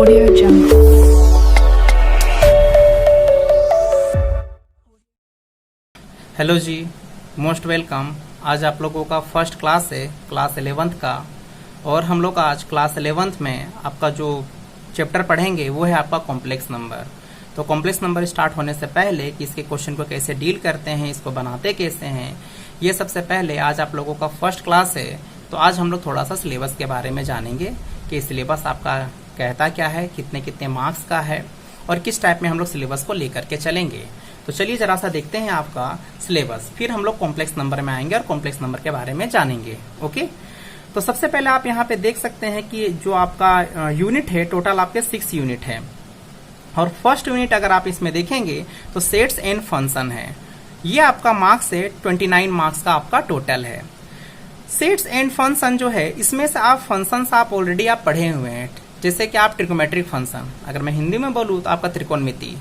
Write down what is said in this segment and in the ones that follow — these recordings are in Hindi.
Audio Jungle। हेलो जी, मोस्ट वेलकम। आज आप लोगों का फर्स्ट क्लास है, क्लास 11th का। और हम लोग आज क्लास 11th में आपका जो चैप्टर पढ़ेंगे वो है आपका कॉम्प्लेक्स नंबर। तो कॉम्प्लेक्स नंबर स्टार्ट होने से पहले कि इसके क्वेश्चन को कैसे डील करते हैं, इसको बनाते कैसे हैं, ये सबसे पहले आज आप लोगों का फर्स्ट क्लास है। तो आज हम लोग थोड़ा सा सिलेबस के बारे में जानेंगे कि सिलेबस आपका कहता क्या है, कितने कितने मार्क्स का है और किस टाइप में हम लोग सिलेबस को लेकर के चलेंगे। तो चलिए जरा सा देखते हैं आपका सिलेबस, फिर हम लोग कॉम्प्लेक्स नंबर में आएंगे और कॉम्प्लेक्स नंबर के बारे में जानेंगे। ओके, तो सबसे पहले आप यहाँ पे देख सकते हैं कि जो आपका यूनिट है, टोटल आपके 6 यूनिट है। और फर्स्ट यूनिट अगर आप इसमें देखेंगे तो सेट्स एंड फंक्शन है। ये आपका मार्क्स है 29 मार्क्स का आपका टोटल है। सेट्स एंड फंक्शन जो है, इसमें से आप फंक्शंस आप ऑलरेडी आप पढ़े हुए हैं। जैसे कि आप ट्रिकोमेट्रिक फंक्शन, अगर मैं हिंदी में बोलूँ तो आपका त्रिकोणमिति।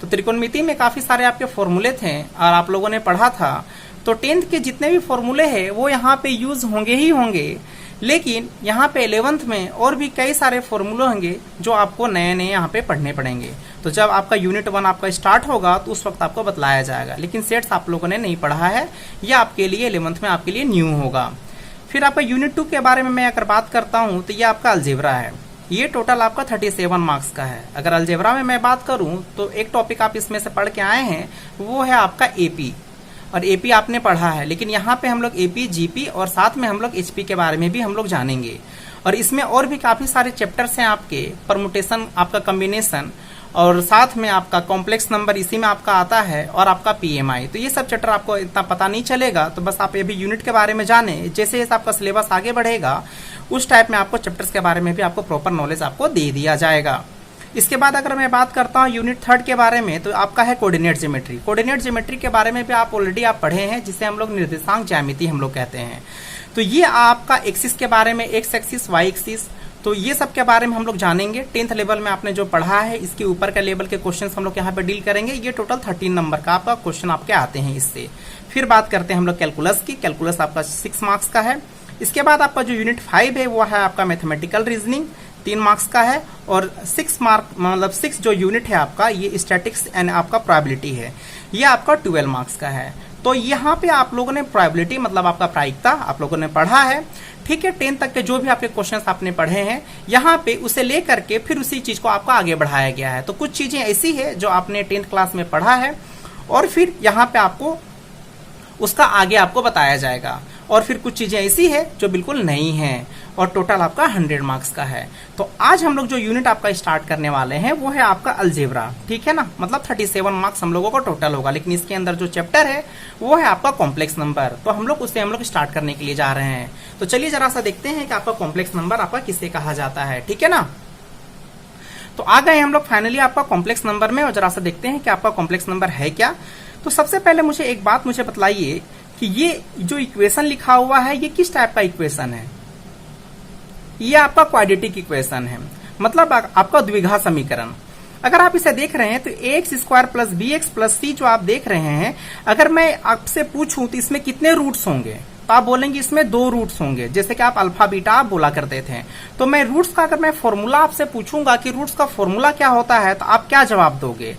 तो त्रिकोणमिति में काफी सारे आपके फॉर्मूले थे और आप लोगों ने पढ़ा था। तो 10th के जितने भी फॉर्मूले हैं वो यहाँ पे यूज होंगे ही होंगे, लेकिन यहाँ पे 11th में और भी कई सारे फॉर्मूले होंगे जो आपको नए नए यहाँ पे पढ़ने पड़ेंगे। तो जब आपका यूनिट 1 आपका स्टार्ट होगा तो उस वक्त आपको बतलाया जाएगा, लेकिन सेट्स आप लोगों ने नहीं पढ़ा है, यह आपके लिए 11th में आपके लिए न्यू होगा। फिर आपका यूनिट 2 के बारे में मैं अगर बात करता हूँ तो ये आपका अलजेब्रा है। ये टोटल आपका 37 मार्क्स का है। अगर अलजेब्रा में मैं बात करूं तो एक टॉपिक आप इसमें से पढ़ के आए हैं, वो है आपका एपी। और एपी आपने पढ़ा है, लेकिन यहाँ पे हम लोग एपी, जीपी और साथ में हम लोग एचपी के बारे में भी हम लोग जानेंगे। और इसमें और भी काफी सारे चैप्टर्स हैं आपके, परमुटेशन, आपका कॉम्बिनेशन और साथ में आपका कॉम्प्लेक्स नंबर इसी में आपका आता है, और आपका पीएमआई। तो ये सब चैप्टर आपको इतना पता नहीं चलेगा, तो बस आप ये भी यूनिट के बारे में जाने। जैसे जैसे आपका सिलेबस आगे बढ़ेगा उस टाइप में आपको चैप्टर्स के बारे में भी आपको प्रॉपर नॉलेज आपको दे दिया जाएगा। इसके बाद अगर मैं बात करता हूँ यूनिट 3 के बारे में, तो आपका है कोऑर्डिनेट ज्योमेट्री। कोऑर्डिनेट ज्योमेट्री के बारे में भी आप ऑलरेडी आप पढ़े हैं, जिसे हम लोग निर्देशांक ज्यामिति हम लोग कहते हैं। तो ये आपका एक्सिस के बारे में, एक्स एक्सिस, वाई एक्सिस, तो ये सब के बारे में हम लोग जानेंगे। 10th लेवल में आपने जो पढ़ा है, इसके ऊपर का लेवल के क्वेश्चन हम लोग यहाँ पे डील करेंगे। ये टोटल 13 नंबर का आपका क्वेश्चन आपके आते हैं इससे। फिर बात करते हैं हम लोग कैलकुलस की। कैलकुलस आपका 6 मार्क्स का है। इसके बाद आपका जो यूनिट 5 है वो है आपका मैथमेटिकल रीजनिंग, 3 मार्क्स का है। और 6 मार्क मतलब 6 जो यूनिट है आपका, ये स्टैटिक्स एंड आपका प्रोबेबिलिटी है, ये आपका 12 मार्क्स का है। तो यहाँ पे आप लोगों ने प्रोबेबिलिटी मतलब आपका प्रायिकता आप लोगों ने पढ़ा है, ठीक है। 10 तक के जो भी आपके क्वेश्चंस आपने पढ़े हैं यहाँ पे, उसे लेकर के फिर उसी चीज को आपको आगे बढ़ाया गया है। तो कुछ चीजें ऐसी है जो आपने 10th क्लास में पढ़ा है और फिर यहाँ पे आपको उसका आगे आपको बताया जाएगा। और फिर कुछ चीजें ऐसी है जो बिल्कुल नई हैं, और टोटल आपका 100 मार्क्स का है। तो आज हम लोग जो यूनिट आपका स्टार्ट करने वाले हैं वो है आपका अलजेब्रा, ठीक है ना। मतलब 37 मार्क्स हम लोगों को टोटल होगा, लेकिन इसके अंदर जो चैप्टर है वो है आपका कॉम्प्लेक्स नंबर। तो हम लोग उससे हम लोग स्टार्ट करने के लिए जा रहे हैं। तो चलिए जरा सा देखते हैं कि आपका कॉम्प्लेक्स नंबर आपका किसे कहा जाता है, ठीक है ना। तो आ गए हम लोग फाइनली आपका कॉम्प्लेक्स नंबर में, और जरा सा देखते हैं कि आपका कॉम्प्लेक्स नंबर है क्या। तो सबसे पहले मुझे एक बात मुझे बतलाइए कि ये जो इक्वेशन लिखा हुआ है ये किस टाइप का इक्वेशन है। ये आपका क्वाड्रेटिक इक्वेशन है, मतलब आपका द्विघात समीकरण। अगर आप इसे देख रहे हैं तो ax² plus bx plus c जो आप देख रहे हैं, अगर मैं आपसे पूछूं तो इसमें कितने रूट्स होंगे, तो आप बोलेंगे इसमें 2 रूट्स होंगे। जैसे कि आप अल्फा बीटा आप बोला करते थे। तो मैं रूट्स का अगर मैं फॉर्मूला आपसे पूछूंगा कि रूट्स का फॉर्मूला क्या होता है, तो आप क्या जवाब दोगे?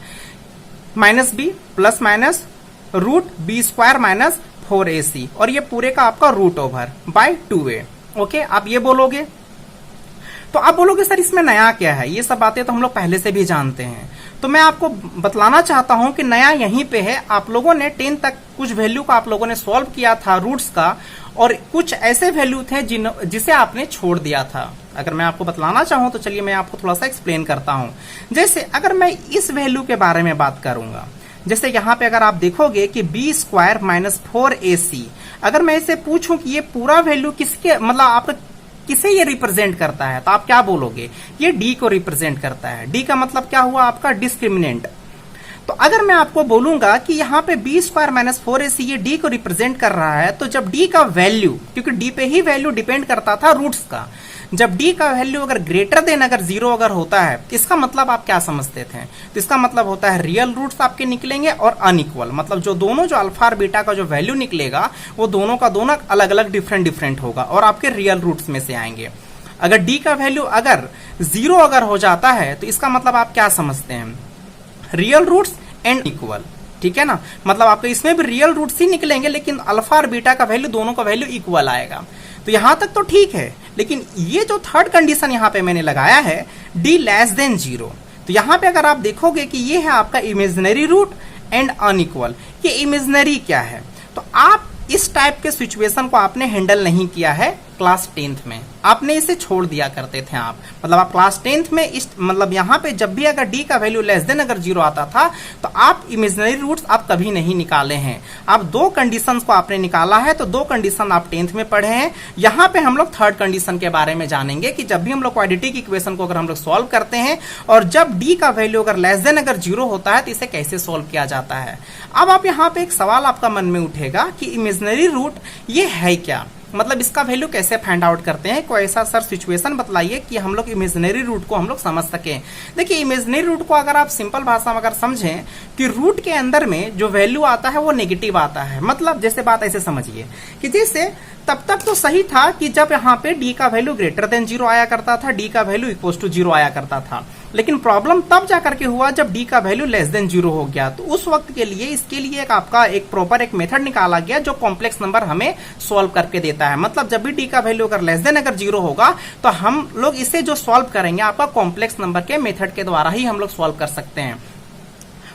-b plus minus root b² minus 4ac, और ये पूरे का आपका root over by 2a। Okay, आप ये बोलोगे। तो आप बोलोगे सर इसमें नया क्या है? ये सब बातें तो हम लोग पहले से भी जानते हैं। तो मैं आपको बतलाना चाहता हूं कि नया यहीं पे है। आप लोगों ने 10 तक कुछ वैल्यू का आप लोगों ने सॉल्व किया था रूट्स का, और कुछ ऐसे वैल्यू थे जिसे आपने छोड़ दिया था। अगर मैं आपको बतलाना चाहूं तो चलिए मैं आपको थोड़ा सा एक्सप्लेन करता हूं। जैसे अगर मैं इस वैल्यू के बारे में बात करूंगा, जैसे यहाँ पे अगर आप देखोगे कि b² माइनस 4ac, अगर मैं इसे पूछूं कि ये पूरा वैल्यू किसके मतलब आपका किसे ये रिप्रेजेंट करता है, तो आप क्या बोलोगे? ये d को रिप्रेजेंट करता है। d का मतलब क्या हुआ आपका? डिस्क्रिमिनेंट। तो अगर मैं आपको बोलूंगा कि यहाँ पे b² माइनस 4ac ये d को रिप्रेजेंट कर रहा है, तो जब d का वैल्यू, क्योंकि d पे ही वैल्यू डिपेंड करता था रूट्स का, जब d का वैल्यू अगर ग्रेटर देन अगर 0 अगर होता है, इसका मतलब आप क्या समझते थे? तो इसका मतलब होता है रियल रूट्स आपके निकलेंगे और अनइक्वल, मतलब जो दोनों जो अल्फा और बीटा का जो वैल्यू निकलेगा वो दोनों का अलग अलग डिफरेंट होगा और आपके रियल रूट्स में से आएंगे। अगर d का वैल्यू अगर 0 अगर हो जाता है तो इसका मतलब आप क्या समझते हैं, रियल रूट्स एंड इक्वल, ठीक है ना। मतलब आपके इसमें भी रियल रूट्स ही निकलेंगे लेकिन अल्फा और बीटा का वैल्यू, दोनों का वैल्यू इक्वल आएगा। तो यहां तक तो ठीक है, लेकिन ये जो थर्ड कंडीशन यहां पे मैंने लगाया है d लेस देन 0, तो यहां पे अगर आप देखोगे कि ये है आपका इमेजिनरी रूट एंड अनइक्वल। ये इमेजिनरी क्या है, तो आप इस टाइप के सिचुएशन को आपने हैंडल नहीं किया है क्लास 10th में, आपने इसे छोड़ दिया करते थे आप। मतलब आप क्लास 10th में इस मतलब यहाँ पे जब भी अगर d का वैल्यू लेस देन अगर 0 आता था तो आप इमेजिनरी रूट्स आप कभी नहीं निकाले हैं। आप दो कंडीशंस को आपने निकाला है, तो दो कंडीशन आप 10th में पढ़े हैं। यहाँ पे हम लोग थर्ड कंडीशन के बारे में जानेंगे कि जब भी हम लोग क्वाड्रेटिक इक्वेशन को अगर हम लोग सॉल्व करते हैं और जब d का वैल्यू अगर लेस देन अगर 0 होता है तो इसे कैसे सॉल्व किया जाता है। अब आप यहाँ पे एक सवाल आपका मन में उठेगा कि इमेजिनरी रूट ये है क्या, मतलब इसका वैल्यू कैसे फाइंड आउट करते हैं, कोई ऐसा सर सिचुएशन बताइए कि हम लोग इमेजिनरी रूट को हम लोग समझ सकें। देखिए इमेजिनरी रूट को अगर आप सिंपल भाषा में अगर समझें कि रूट के अंदर में जो वैल्यू आता है वो नेगेटिव आता है। मतलब जैसे बात ऐसे समझिए कि जैसे तब तक तो सही था कि जब यहाँ पे d का वैल्यू ग्रेटर देन 0 आया करता था, d का वैल्यू इक्वल टू 0 आया करता था, लेकिन प्रॉब्लम तब जाकर के हुआ जब d का वैल्यू लेस देन 0 हो गया। तो उस वक्त के लिए इसके लिए एक आपका एक प्रॉपर एक मेथड निकाला गया जो कॉम्प्लेक्स नंबर हमें सॉल्व करके देता है। मतलब जब भी d का वैल्यू अगर लेस देन अगर 0 होगा तो हम लोग इसे जो सॉल्व करेंगे आपका कॉम्प्लेक्स नंबर के मेथड के द्वारा ही हम लोग सॉल्व कर सकते हैं।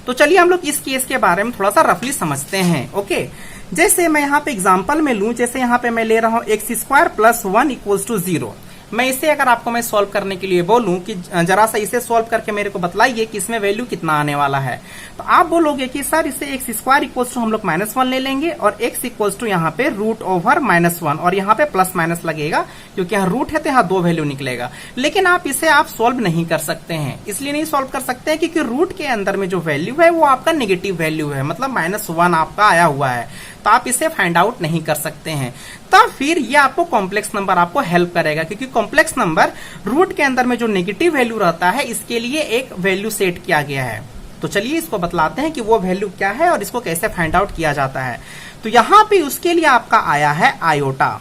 तो चलिए हम लोग इस केस के बारे में थोड़ा सा रफली समझते हैं। ओके, जैसे मैं यहाँ पे एग्जांपल में लूं, जैसे यहाँ पे मैं ले रहा हूँ x² + 1 = 0। मैं इसे अगर आपको मैं सॉल्व करने के लिए बोलूं कि जरा सा इसे सॉल्व करके मेरे को बतलाइए कि इसमें वैल्यू कितना आने वाला है, तो आप बोलोगे कि सर इसे x² हम लोग -1 ले लेंगे और x यहाँ पे √(-1) और यहाँ पे प्लस माइनस लगेगा क्योंकि यहाँ रूट है तो यहाँ दो वैल्यू निकलेगा। लेकिन आप इसे आप सॉल्व नहीं कर सकते हैं, इसलिए नहीं सॉल्व कर सकते हैं क्योंकि रूट के अंदर में जो वैल्यू है वो आपका नेगेटिव वैल्यू है, मतलब -1 आपका आया हुआ है, तो आप इसे फाइंड आउट नहीं कर सकते हैं। तब फिर ये आपको कॉम्प्लेक्स नंबर आपको हेल्प करेगा क्योंकि कॉम्प्लेक्स नंबर रूट के अंदर में जो नेगेटिव वैल्यू रहता है इसके लिए एक वैल्यू सेट किया गया है। तो चलिए इसको बतलाते हैं कि वो वैल्यू क्या है और इसको कैसे फाइंड आउट किया जाता है। तो यहाँ पे उसके लिए आपका आया है आयोटा।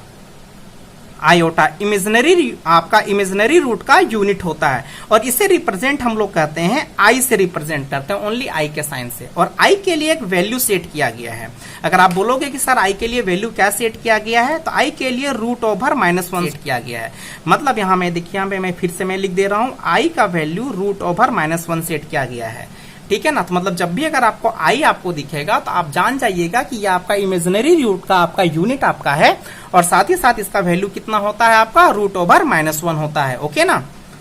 आयोटा इमेजिनरी रूट का यूनिट होता है और इसे रिप्रेजेंट हम लोग करते हैं आई से रिप्रेजेंट करते हैं, ओनली आई के साइन से। और आई के लिए एक वैल्यू सेट किया गया है। अगर आप बोलोगे कि सर आई के लिए वैल्यू क्या सेट किया गया है, तो आई के लिए √(-1) सेट किया गया है। मतलब यहाँ में देखिए, यहाँ पे मैं फिर से मैं लिख दे रहा हूँ, आई का वैल्यू √(-1) सेट किया गया है, ठीक है ना। तो मतलब जब भी अगर आपको आई आपको दिखेगा तो आप जान जाइएगा कि ये आपका इमेजिनरी रूट का आपका यूनिट आपका है और साथ ही साथ इसका वैल्यू कितना होता है आपका √(-1) होता है। ओके ना।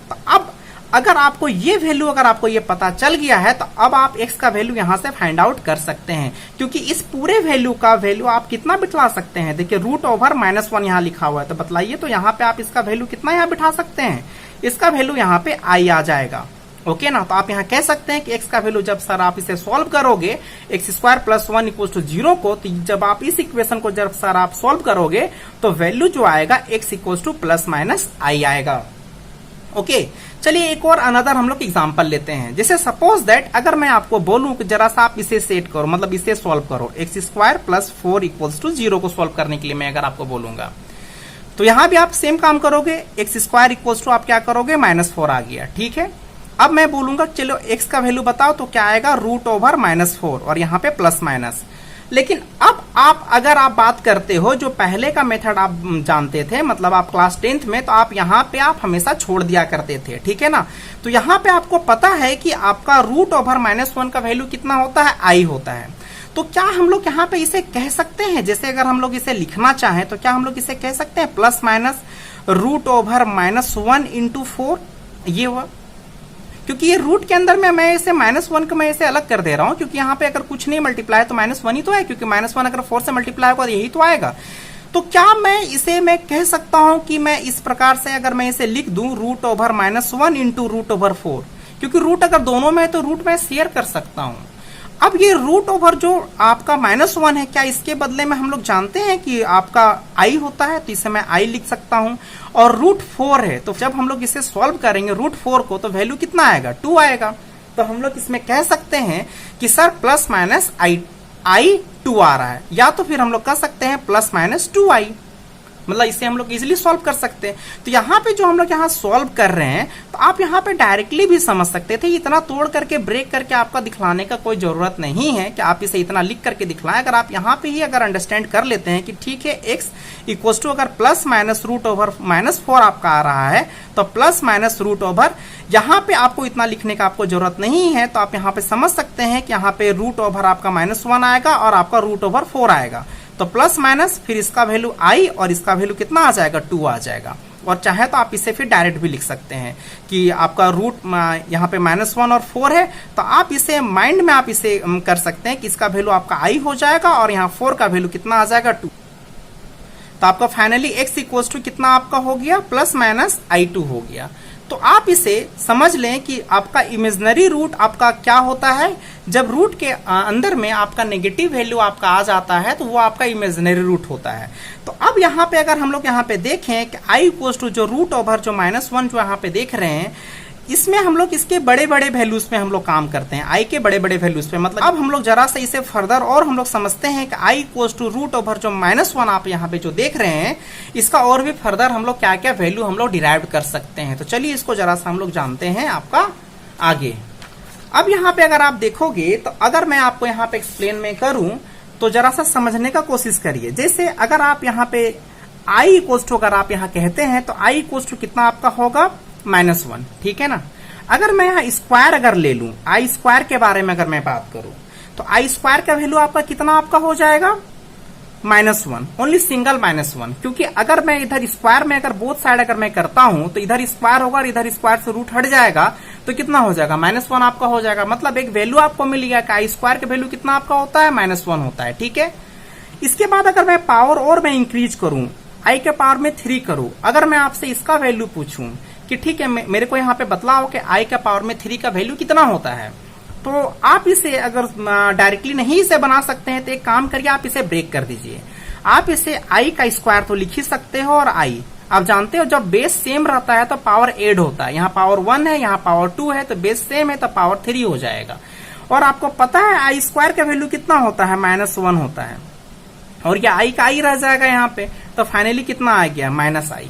तो अब अगर आपको ये वैल्यू अगर आपको ये पता चल गया है तो अब आप x का वैल्यू यहां से फाइंड आउट कर सकते हैं क्योंकि इस पूरे वैल्यू का वैल्यू आप कितना बिठा सकते हैं। देखिए √(-1) यहाँ लिखा हुआ है, तो बताइए तो यहाँ पे आप इसका वैल्यू कितना यहाँ बिठा सकते हैं, इसका वैल्यू यहाँ पे आई आ जाएगा। ओके ना। तो आप यहाँ कह सकते हैं कि x का वैल्यू जब सर आप इसे सॉल्व करोगे x² + 1 = 0 को, तो जब आप इस इक्वेशन को जब सर आप सॉल्व करोगे तो वैल्यू जो आएगा x = ±i आएगा। ओके, चलिए एक और अनदर हम लोग एग्जांपल लेते हैं। जैसे सपोज दैट अगर मैं आपको बोलूं कि जरा सा आप इसे सेट करो, मतलब इसे सॉल्व करो, x² + 4 = 0 को सॉल्व करने के लिए मैं अगर आपको बोलूंगा तो यहाँ भी आप सेम काम करोगे। x² आप क्या करोगे, -4 आ गया, ठीक है। अब मैं बोलूंगा चलो x का वैल्यू बताओ, तो क्या आएगा √(-4) और यहाँ पे प्लस माइनस। लेकिन अब आप अगर आप बात करते हो जो पहले का मेथड आप जानते थे, मतलब आप क्लास 10th में, तो आप यहाँ पे आप हमेशा छोड़ दिया करते थे, ठीक है ना। तो यहाँ पे आपको पता है कि आपका √(-1) का वैल्यू कितना होता है, i होता है। तो क्या हम लोग यहाँ पे इसे कह सकते हैं, जैसे अगर हम लोग इसे लिखना चाहें तो क्या हम लोग इसे कह सकते हैं ±√(-1) × 4, ये हुआ। क्योंकि ये रूट के अंदर में मैं इसे -1 को मैं इसे अलग कर दे रहा हूं क्योंकि यहाँ पे अगर कुछ नहीं मल्टीप्लाई तो -1 ही तो है, क्योंकि -1 अगर 4 से मल्टीप्लाई होगा तो यही तो आएगा। तो क्या मैं इसे मैं कह सकता हूं कि मैं इस प्रकार से अगर मैं इसे लिख दूं √(-1) × √4, क्योंकि रूट अगर दोनों में है तो रूट मैं शेयर कर सकता हूं। अब ये √(- जो आपका -1 है, क्या इसके बदले में हम लोग जानते हैं कि आपका i होता है, तो इसे मैं i लिख सकता हूं। और √4 है, तो जब हम लोग इसे सॉल्व करेंगे √4 को, तो वैल्यू कितना आएगा, 2 आएगा। तो हम लोग इसमें कह सकते हैं कि सर ±i 2 आ रहा है, या तो फिर हम लोग कह सकते हैं ±2i। मतलब इसे हम लोग इजिली सॉल्व कर सकते हैं। तो यहाँ पे जो हम लोग यहाँ सॉल्व कर रहे हैं, तो आप यहाँ पे डायरेक्टली भी समझ सकते थे। इतना तोड़ करके ब्रेक करके आपका दिखलाने का कोई जरूरत नहीं है कि आप इसे इतना लिख करके दिखलाएं। अगर आप यहाँ पे ही अगर अंडरस्टैंड कर लेते हैं कि ठीक है x इक्वल टू अगर प्लस माइनस रूट ओवर -4 आपका आ रहा है, तो प्लस माइनस रूट ओवर, यहाँ पे आपको इतना लिखने का आपको जरूरत नहीं है। तो आप यहाँ पे समझ सकते हैं कि यहाँ पे रूट ओवर आपका -1 आएगा और आपका रूट ओवर 4 आएगा। तो प्लस माइनस फिर इसका वैल्यू i और इसका वैल्यू कितना आ जाएगा, 2 आ जाएगा। और चाहे तो आप इसे फिर डायरेक्ट भी लिख सकते हैं कि आपका रूट यहाँ पे -1 और 4 है, तो आप इसे माइंड में आप इसे कर सकते हैं कि इसका वैल्यू आपका i हो जाएगा और यहाँ 4 का वैल्यू कितना आ जाएगा, 2। तो आपका फाइनली x इक्वल टू कितना आपका हो गया, प्लस माइनस i2 हो गया। तो आप इसे समझ लें कि आपका इमेजिनरी रूट आपका क्या होता है, जब रूट के अंदर में आपका नेगेटिव वैल्यू आपका आ जाता है तो वो आपका इमेजिनरी रूट होता है। तो अब यहाँ पे अगर हम लोग यहाँ पे देखें कि i इक्वल टू जो रूट ओवर जो -1 जो यहाँ पे देख रहे हैं, इसमें हम लोग इसके बड़े बड़े वैल्यूज पे हम लोग काम करते हैं, i के बड़े बड़े वैल्यूज पे। मतलब अब हम लोग जरा से इसे फर्दर और हम लोग समझते हैं कि i equal to root over जो -1 आप यहाँ पे जो देख रहे हैं, इसका और भी फर्दर हम लोग क्या क्या वैल्यू हम लोग डिराइव कर सकते हैं। तो चलिए इसको जरा सा हम लोग जानते हैं आपका आगे। अब यहाँ पे अगर आप देखोगे तो अगर मैं आपको यहाँ पे एक्सप्लेन में करूं तो जरा सा समझने का कोशिश करिए। जैसे अगर आप यहाँ पे i इक्वल टू अगर आप यहाँ कहते हैं तो i इक्वल टू कितना आपका होगा, -1, ठीक है ना। अगर मैं यहाँ स्क्वायर अगर ले लूं, i स्क्वायर के बारे में अगर मैं बात करूं, तो i स्क्वायर का वैल्यू आपका कितना आपका हो जाएगा, -1, ओनली सिंगल -1। क्योंकि अगर मैं इधर स्क्वायर में अगर बोथ साइड अगर मैं करता हूं तो इधर स्क्वायर होगा और इधर स्क्वायर से रूट हट जाएगा, तो कितना हो जाएगा, -1 आपका हो जाएगा। मतलब एक वैल्यू आपको मिल गया कि i स्क्वायर का वैल्यू कितना आपका होता है, -1 होता है, ठीक है। इसके बाद अगर मैं पावर और मैं इंक्रीज करूं, i के पावर में 3 करूं, अगर मैं आपसे इसका वैल्यू पूछूं कि ठीक है मेरे को यहाँ पे बतलाओ कि i का पावर में 3 का वैल्यू कितना होता है, तो आप इसे अगर डायरेक्टली नहीं इसे बना सकते हैं तो एक काम करिए, आप इसे ब्रेक कर दीजिए। आप इसे i का स्क्वायर तो लिख ही सकते हो, और i आप जानते हो जब बेस सेम रहता है तो पावर ऐड होता है। यहाँ पावर 1 है, यहाँ पावर 2 है, तो बेस सेम है तो पावर 3 हो जाएगा। और आपको पता है i स्क्वायर का वैल्यू कितना होता है, -1 होता है, और ये i का i रह जाएगा यहाँ पे। तो फाइनली कितना आ गया, -i।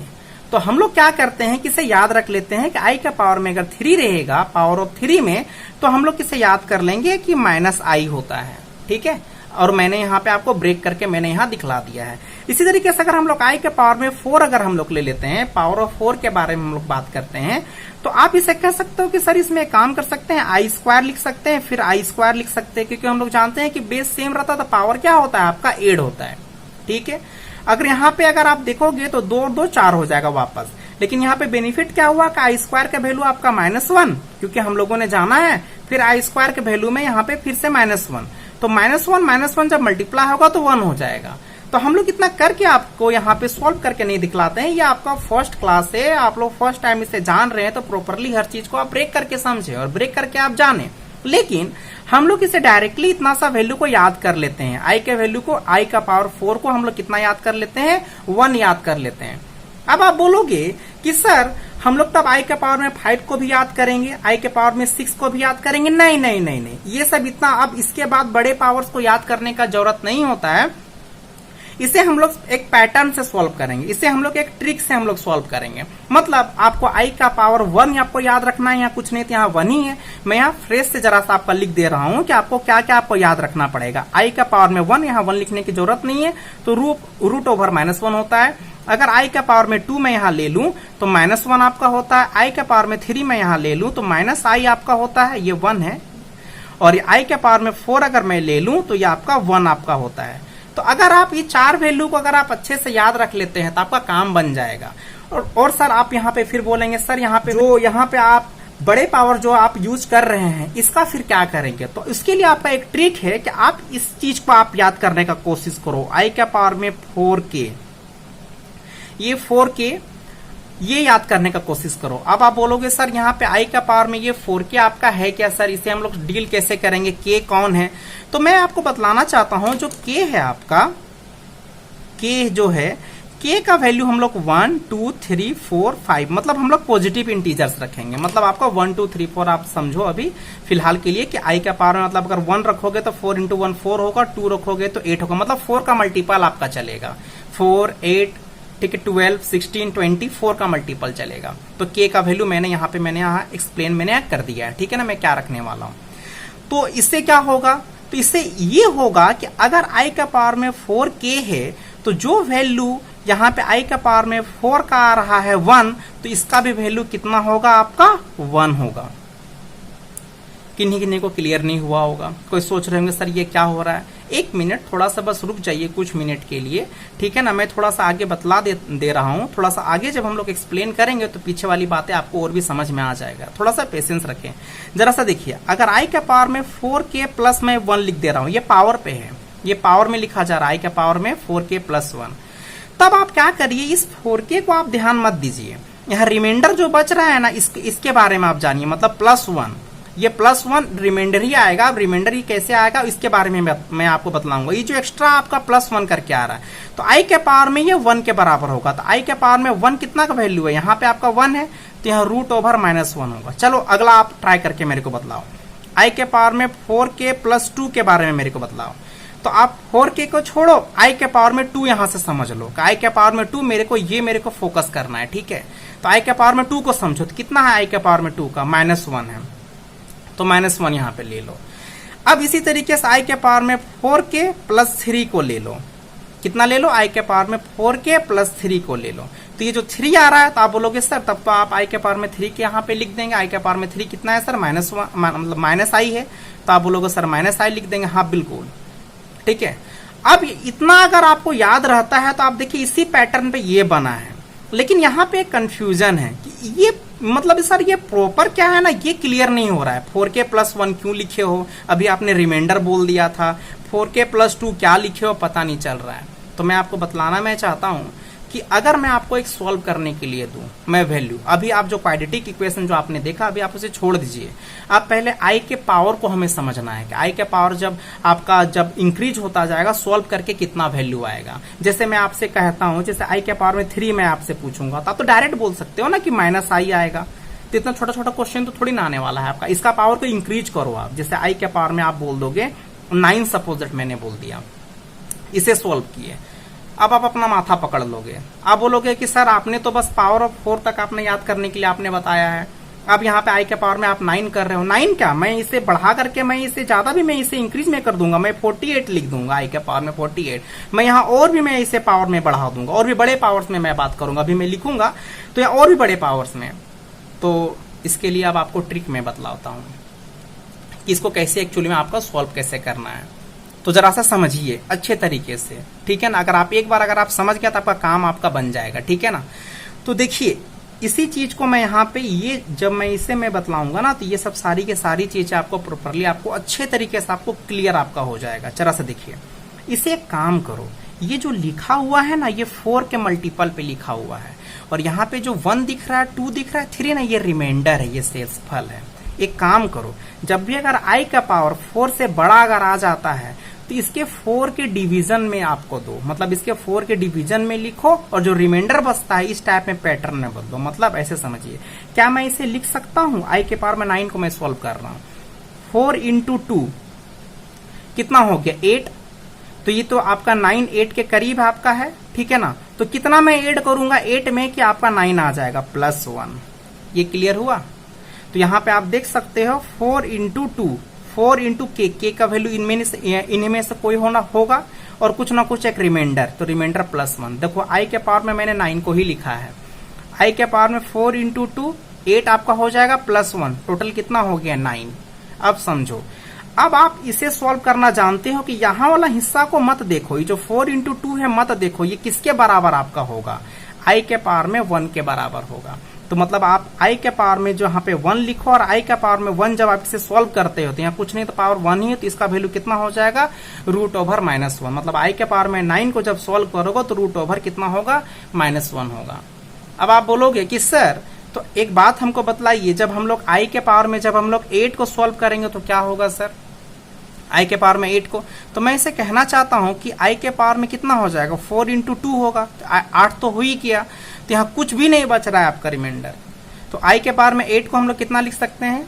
तो हम लोग क्या करते हैं कि इसे याद रख लेते हैं कि i का पावर में अगर 3 रहेगा, पावर ऑफ 3 में, तो हम लोग इसे याद कर लेंगे कि -i होता है, ठीक है। और मैंने यहाँ पे आपको ब्रेक करके मैंने यहाँ दिखला दिया है। इसी तरीके से अगर हम लोग i के पावर में 4 अगर हम लोग ले लेते हैं, पावर ऑफ 4 के बारे में हम लोग बात करते हैं, तो आप इसे कह सकते हो कि सर इसमें एक काम कर सकते हैं, i स्क्वायर लिख सकते हैं, फिर i स्क्वायर लिख सकते हैं, क्योंकि हम लोग जानते हैं कि बेस सेम रहता है तो पावर क्या होता है आपका, ऐड होता है, ठीक है। अगर यहाँ पे अगर आप देखोगे तो 2 और 2 4 हो जाएगा वापस। लेकिन यहाँ पे बेनिफिट क्या हुआ कि i स्क्वायर का वैल्यू आपका -1, क्योंकि हम लोगों ने जाना है, फिर i स्क्वायर के वैल्यू में यहाँ पे फिर से -1, तो -1 जब मल्टीप्लाई होगा तो 1 हो जाएगा। तो हम लोग इतना करके आपको यहाँ पे सॉल्व करके नहीं दिखलाते हैं, ये आपका फर्स्ट क्लास है, आप लोग फर्स्ट टाइम इसे जान रहे हैं, तो प्रॉपरली हर चीज को आप ब्रेक करके समझे और ब्रेक करके आप जाने। लेकिन हम लोग इसे डायरेक्टली इतना सा वैल्यू को याद कर लेते हैं, i के वैल्यू को, i का पावर 4 को हम लोग कितना याद कर लेते हैं, 1 याद कर लेते हैं। अब आप बोलोगे कि सर हम लोग तब i के पावर में 5 को भी याद करेंगे, i के पावर में 6 को भी याद करेंगे। नहीं नहीं नहीं नहीं, ये सब इतना अब इसके बाद बड़े पावर्स को याद करने का जरूरत नहीं होता है। इसे हम लोग एक पैटर्न से सॉल्व करेंगे, इसे हम लोग एक ट्रिक से हम लोग सॉल्व करेंगे। मतलब आपको i का पावर 1 आपको याद रखना है, यहाँ कुछ नहीं, यहाँ 1 ही है। मैं यहाँ फ्रेश से जरा सा आपका लिख दे रहा हूँ कि आपको क्या क्या आपको याद रखना पड़ेगा। i का पावर में 1, यहाँ 1 लिखने की जरूरत नहीं है, तो रूट ओवर -1 होता है। अगर i का पावर में 2 मैं यहाँ ले लूं तो -1 आपका होता है। i का पावर में 3 मैं यहाँ ले लूं तो -i आपका होता है, ये 1 है। और i के पावर में 4 अगर मैं ले लूं तो ये आपका 1 आपका होता है। तो अगर आप ये 4 वैल्यू को अगर आप अच्छे से याद रख लेते हैं तो आपका काम बन जाएगा। और सर आप यहाँ पे फिर बोलेंगे सर यहाँ पे जो यहाँ पे आप बड़े पावर जो आप यूज कर रहे हैं इसका फिर क्या करेंगे। तो इसके लिए आपका एक ट्रिक है कि आप इस चीज को आप याद करने का कोशिश करो। i के पावर में 4k, ये 4k ये याद करने का कोशिश करो। अब आप बोलोगे सर यहाँ पे i का पावर में ये 4k आपका है क्या सर, इसे हम लोग डील कैसे करेंगे, k कौन है। तो मैं आपको बतलाना चाहता हूं जो k है आपका, k जो है k का वैल्यू हम लोग 1 2 3 4 5 मतलब हम लोग पॉजिटिव इंटीजर्स रखेंगे। मतलब आपका 1 2 3 4 आप समझो अभी फिलहाल के लिए कि i का पावर में मतलब अगर 1 रखोगे तो 4 × 1 4 होगा, 2 रखोगे तो 8 होगा, मतलब 4 का मल्टीपल आपका चलेगा। 4 8 ठीक है, 12, 16, 24 का मल्टीपल चलेगा। तो k का वैल्यू मैंने यहाँ एक्सप्लेन मैंने कर दिया है, ठीक है ना, मैं क्या रखने वाला हूं। तो इससे क्या होगा, तो इससे ये होगा कि अगर i का पावर में 4k है तो जो वैल्यू यहाँ पे i का पावर में 4 का आ रहा है 1, तो इसका भी वैल्यू कितना होगा आपका 1 होगा। किन्हीं किन्हीं को क्लियर नहीं हुआ होगा, कोई सोच रहे होंगे सर ये क्या हो रहा है। एक मिनट थोड़ा सा बस रुक जाइए कुछ मिनट के लिए, ठीक है ना, मैं थोड़ा सा आगे बतला दे रहा हूँ। थोड़ा सा आगे जब हम लोग एक्सप्लेन करेंगे तो पीछे वाली बातें आपको और भी समझ में आ जाएगा। थोड़ा सा पेशेंस रखें। जरा सा देखिए, अगर i का पावर में 4k प्लस मैं 1 लिख दे रहा हूँ, ये पावर पे है, ये पावर में लिखा जा रहा है i का पावर में 4k प्लस 1, तब आप क्या करिए, इस 4k को आप ध्यान मत दीजिए, यहाँ रिमाइंडर जो बच रहा है ना इसके बारे में आप जानिए, मतलब प्लस 1, ये प्लस 1 रिमाइंडर ही आएगा। अब रिमाइंडर ही कैसे आएगा इसके बारे में मैं आपको बतलाऊंगा। ये जो एक्स्ट्रा आपका प्लस 1 करके आ रहा है, तो i के पावर में ये 1 के बराबर होगा। तो i के पावर में 1 कितना का वैल्यू है, यहाँ पे आपका 1 है, तो यहाँ √(-1) होगा। चलो अगला आप ट्राई करके मेरे को बतलाओ, i के पावर में 4k प्लस 2 के बारे में मेरे को बतलाओ। तो आप 4k को छोड़ो, i के पावर में 2 यहां से समझ लो, i के पावर में 2 मेरे को फोकस करना है, ठीक है। तो i के पावर में 2 को समझो, तो कितना है i के पावर में 2 का, -1 है, तो -1 यहां पे ले लो। अब इसी तरीके से i के पावर में 4k प्लस 3 को ले लो, कितना ले लो, i के पावर में 4k प्लस 3 को ले लो। तो ये जो 3 आ रहा है तो आप बोलोगे सर तब तो आप i के पावर में 3 के यहाँ पे लिख देंगे, i के पावर में 3 कितना है सर, -1 मतलब -i है, तो आप बोलोगे सर -i लिख देंगे। हाँ बिल्कुल ठीक है। अब इतना अगर आपको याद रहता है तो आप देखिए इसी पैटर्न पे ये बना है, लेकिन यहाँ पे एक कंफ्यूजन है कि ये मतलब सर ये प्रॉपर क्या है ना, ये क्लियर नहीं हो रहा है। 4k प्लस 1 क्यों लिखे हो, अभी आपने रिमाइंडर बोल दिया था, 4k प्लस 2 क्या लिखे हो पता नहीं चल रहा है। तो मैं आपको बतलाना मैं चाहता हूँ कि अगर मैं आपको एक सॉल्व करने के लिए दूं मैं वैल्यू, अभी आप जो क्वाड्रेटिक इक्वेशन जो आपने देखा अभी आप उसे छोड़ दीजिए, आप पहले i के पावर को हमें समझना है कि i के पावर जब इंक्रीज होता जाएगा सॉल्व करके कितना वैल्यू आएगा। जैसे मैं आपसे कहता हूं, जैसे i के पावर में 3 मैं आपसे पूछूंगा तो आप तो डायरेक्ट बोल सकते हो ना कि -i आएगा, तो इतना छोटा छोटा क्वेश्चन तो थोड़ी ना आने वाला है आपका। इसका पावर को इंक्रीज करो आप, जैसे i के पावर में आप बोल दोगे 9 सपोज मैंने बोल दिया, इसे सोल्व किए, अब आप अपना माथा पकड़ लोगे, आप बोलोगे कि सर आपने तो बस पावर ऑफ 4 तक आपने याद करने के लिए आपने बताया है, अब यहाँ पे i के पावर में आप 9 कर रहे हो। 9 क्या, मैं इसे बढ़ा करके मैं इसे ज्यादा भी मैं इसे इंक्रीज में कर दूंगा, मैं 48 लिख दूंगा, i के पावर में 48। मैं यहाँ और भी मैं इसे पावर में बढ़ा दूंगा, और भी बड़े पावर्स में मैं बात करूंगा, अभी मैं लिखूंगा तो यहाँ और भी बड़े पावर्स में। तो इसके लिए अब आपको ट्रिक में बतलाता हूँ कि इसको कैसे एक्चुअली में आपका सॉल्व कैसे करना है। तो जरा सा समझिए अच्छे तरीके से, ठीक है ना। अगर आप एक बार अगर आप समझ गया तो आपका काम आपका बन जाएगा, ठीक है ना। तो देखिए इसी चीज को मैं यहाँ पे ये जब मैं इसे मैं बतलाऊंगा ना तो ये सब सारी के सारी चीजें आपको प्रॉपरली आपको अच्छे तरीके से आपको क्लियर आपका हो जाएगा। जरा सा देखिए, इसे एक काम करो, ये जो लिखा हुआ है ना ये 4 के मल्टीपल पे लिखा हुआ है, और यहाँ पे जो 1 दिख रहा है 2 दिख रहा है 3 ना, ये रिमाइंडर है, ये शेषफल है। एक काम करो, जब भी अगर i का पावर 4 से बड़ा अगर आ जाता है तो इसके 4 के डिवीजन में आपको दो, मतलब इसके 4 के डिवीजन में लिखो, और जो रिमाइंडर बचता है इस टाइप में पैटर्न में बदलो। मतलब ऐसे समझिए, क्या मैं इसे लिख सकता हूं, i के पावर में 9 को मैं सॉल्व कर रहा हूं, 4 इंटू 2 कितना हो गया 8, तो ये तो आपका 9 8 के करीब आपका है, ठीक है ना। तो कितना मैं ऐड करूंगा 8 में कि आपका 9 आ जाएगा +1। ये क्लियर हुआ। तो यहाँ पे आप देख सकते हो 4 इंटू 2, 4 इंटू के का वैल्यू इनमें से कोई होगा और कुछ ना कुछ एक रिमाइंडर, तो रिमाइंडर +1। देखो i के पावर में मैंने 9 को ही लिखा है, i के पावर में 4 इंटू 2 8 आपका हो जाएगा +1, टोटल कितना हो गया 9। अब समझो, अब आप इसे सॉल्व करना जानते हो कि यहाँ वाला हिस्सा को मत देखो, ये जो 4 इंटू 2 है मत देखो, ये किसके बराबर आपका होगा, i के पावर में 1 के बराबर होगा। तो मतलब आप i के पावर में जो यहाँ पे 1 लिखो, और i के पावर में 1 जब आप इसे सॉल्व करते हो तो यहाँ कुछ नहीं तो पावर 1 ही है, तो इसका वैल्यू कितना हो जाएगा √(-1). मतलब i के पावर में 9 को जब सॉल्व करोगे तो √() कितना होगा -1 होगा। अब आप बोलोगे कि सर तो एक बात हमको बतलाइए, जब हम लोग i के पावर में जब हम लोग 8 को सॉल्व करेंगे तो क्या होगा सर, i के पावर में 8 को, तो मैं इसे कहना चाहता हूं कि i के पावर में कितना हो जाएगा 4 इंटू 2 होगा, 8 तो हो ही किया, तो यहाँ कुछ भी नहीं बच रहा है आपका रिमाइंडर। तो i के पावर में 8 को हम लोग कितना लिख सकते हैं,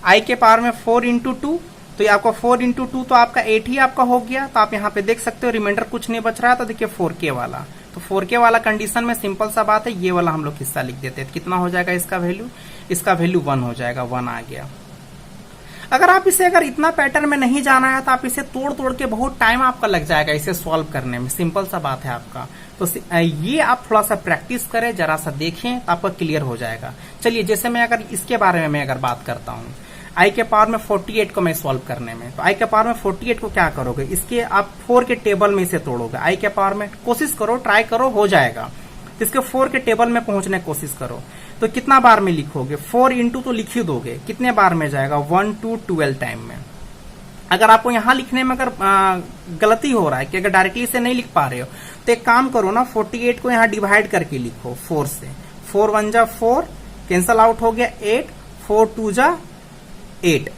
i के पावर में 4 इंटू 2, तो ये आपका 4 इंटू 2 तो आपका 8 ही आपका हो गया। तो आप यहाँ पे देख सकते हो रिमाइंडर कुछ नहीं बच रहा है, तो देखिए 4k वाला, तो 4k वाला कंडीशन में सिंपल सा बात है, ये वाला हम लोग हिस्सा लिख देते हैं। कितना हो जाएगा इसका वैल्यू? इसका वैल्यू 1 हो जाएगा, 1 आ गया। अगर इतना पैटर्न में नहीं जाना है तो आप इसे तोड़ तोड़ के बहुत टाइम आपका लग जाएगा इसे सॉल्व करने में, सिंपल सा बात है आपका। तो ये आप थोड़ा सा प्रैक्टिस करें, जरा सा देखें तो आपका क्लियर हो जाएगा। चलिए, जैसे मैं अगर इसके बारे में मैं बात करता हूँ, आई के पावर में 48 को मैं सॉल्व करने में, तो आई के पावर में 48 को क्या करोगे, इसके आप 4 के टेबल में इसे तोड़ोगे। आई के पावर में कोशिश करो, ट्राई करो, हो जाएगा। इसके 4 के टेबल में पहुंचने की कोशिश करो। तो कितना बार में लिखोगे? 4 इंटू तो लिख ही दोगे, कितने बार में जाएगा? 1 to 12 टाइम में। अगर आपको यहां लिखने में अगर गलती हो रहा है कि अगर डायरेक्टली से नहीं लिख पा रहे हो, तो एक काम करो ना, 48 को यहां डिवाइड करके लिखो 4 से। 4 1 जा 4, कैंसल आउट हो गया 8, 4 2 जा 8,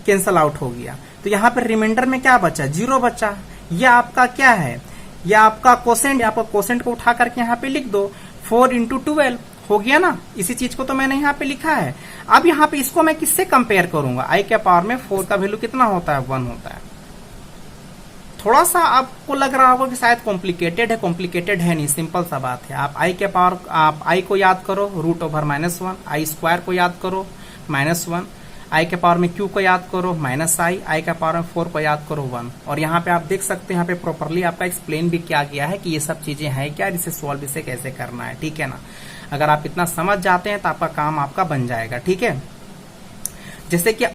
कैंसल आउट हो गया। तो यहाँ पर रिमाइंडर में क्या बचा? 0 बचा। यह आपका क्या है? यह आपका कोसेंट। आपका कोसेंट को उठा करके यहाँ पे लिख दो, 4 इंटू 12 हो गया ना। इसी चीज को तो मैंने यहाँ पे लिखा है। अब यहाँ पे इसको मैं किससे कंपेयर करूंगा? आई के पावर में 4 का वैल्यू कितना होता है? 1 होता है। थोड़ा सा आपको लग रहा होगा कि शायद कॉम्प्लिकेटेड है नहीं, सिंपल सा बात है। आप आई के पावर, आप आई को याद करो √(-1), आई स्क्वायर को याद करो -1, आई के पावर में क्यू को याद करो -i, आई के पावर में 4 को याद करो 1। और यहाँ पे आप देख सकते हैं, यहाँ पे प्रॉपरली आपका एक्सप्लेन भी किया गया है कि ये सब चीजें हैं क्या, इसे सॉल्व इसे कैसे करना है, ठीक है ना। अगर आप इतना समझ जाते हैं तो आपका काम आपका बन जाएगा, ठीक है। जैसे कि